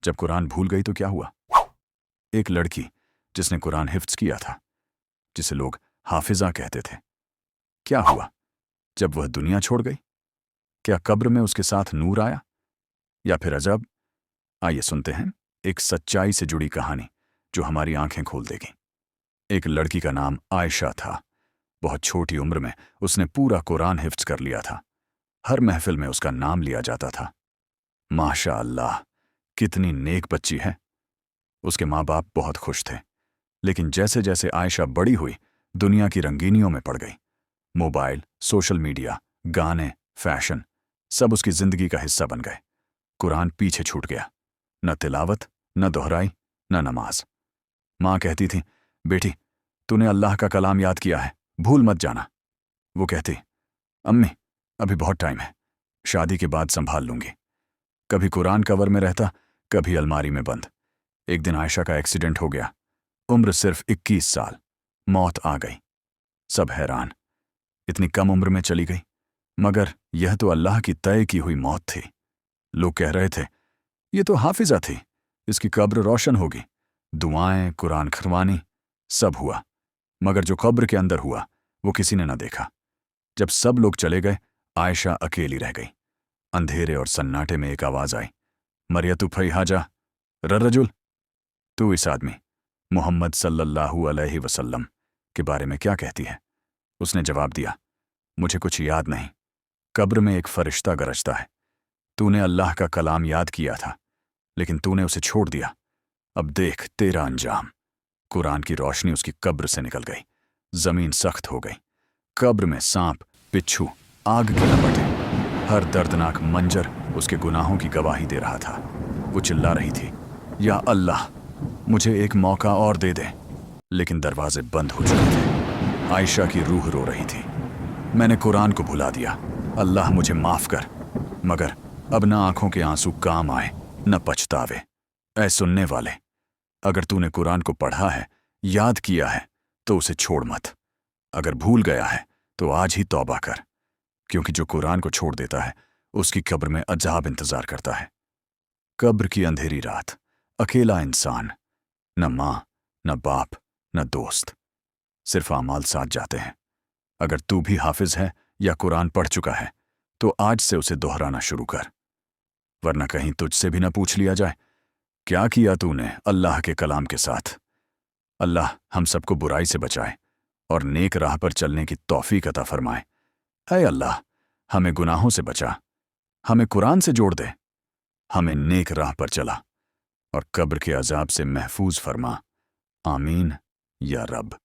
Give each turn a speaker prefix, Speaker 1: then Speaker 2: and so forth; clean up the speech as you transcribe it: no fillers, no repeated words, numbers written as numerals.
Speaker 1: जब कुरान भूल गई तो क्या हुआ? एक लड़की जिसने कुरान हिफ्ज किया था, जिसे लोग हाफिजा कहते थे, क्या हुआ जब वह दुनिया छोड़ गई? क्या कब्र में उसके साथ नूर आया या फिर अजब? आइए सुनते हैं एक सच्चाई से जुड़ी कहानी जो हमारी आंखें खोल देगी। एक लड़की का नाम आयशा था। बहुत छोटी उम्र में उसने पूरा कुरान हिफ्ज कर लिया था। हर महफिल में उसका नाम लिया जाता था। माशा अल्लाह, कितनी नेक बच्ची है। उसके माँ बाप बहुत खुश थे। लेकिन जैसे जैसे आयशा बड़ी हुई, दुनिया की रंगीनियों में पड़ गई। मोबाइल, सोशल मीडिया, गाने, फैशन, सब उसकी जिंदगी का हिस्सा बन गए। कुरान पीछे छूट गया। न तिलावत, न दोहराई, न नमाज। माँ कहती थी, बेटी तूने अल्लाह का कलाम याद किया है, भूल मत जाना। वो कहती, अम्मी अभी बहुत टाइम है, शादी के बाद संभाल लूंगी। कभी कुरान कवर में रहता, कभी अलमारी में बंद। एक दिन आयशा का एक्सीडेंट हो गया। उम्र सिर्फ 21 साल। मौत आ गई। सब हैरान, इतनी कम उम्र में चली गई। मगर यह तो अल्लाह की तय की हुई मौत थी। लोग कह रहे थे, ये तो हाफिजा थी, इसकी कब्र रोशन होगी। दुआएं, कुरान खरवानी, सब हुआ। मगर जो कब्र के अंदर हुआ वो किसी ने न देखा। जब सब लोग चले गए, आयशा अकेली रह गई। अंधेरे और सन्नाटे में एक आवाज आई, मरियतु फई हाजा रजुल, तू इस आदमी मोहम्मद सल्लल्लाहु अलैहि वसल्लम के बारे में क्या कहती है? उसने जवाब दिया, मुझे कुछ याद नहीं। कब्र में एक फरिश्ता गरजता है। तूने अल्लाह का कलाम याद किया था, लेकिन तूने उसे छोड़ दिया। अब देख तेरा अंजाम। कुरान की रोशनी उसकी कब्र से निकल गई। जमीन सख्त हो गई। कब्र में सांप, बिच्छू, आग के लपटें, हर दर्दनाक मंजर उसके गुनाहों की गवाही दे रहा था। वो चिल्ला रही थी, या अल्लाह मुझे एक मौका और दे दे। लेकिन दरवाजे बंद हो चुके थे। आयशा की रूह रो रही थी, मैंने कुरान को भुला दिया, अल्लाह मुझे माफ कर। मगर अब न आंखों के आंसू काम आए, न पछतावे। ऐ सुनने वाले, अगर तूने कुरान को पढ़ा है, याद किया है, तो उसे छोड़ मत। अगर भूल गया है तो आज ही तौबा कर, क्योंकि जो कुरान को छोड़ देता है उसकी कब्र में अजाब इंतजार करता है। कब्र की अंधेरी रात, अकेला इंसान, न माँ, न बाप, न दोस्त, सिर्फ आमाल साथ जाते हैं। अगर तू भी हाफिज है या कुरान पढ़ चुका है तो आज से उसे दोहराना शुरू कर, वरना कहीं तुझसे भी न पूछ लिया जाए, क्या किया तूने अल्लाह के कलाम के साथ। अल्लाह हम सबको बुराई से बचाए और नेक राह पर चलने की तौफीक अता फरमाए। ऐ अल्लाह, हमें गुनाहों से बचा, हमें कुरान से जोड़ दे, हमें नेक राह पर चला और कब्र के अजाब से महफूज फरमा। आमीन या रब।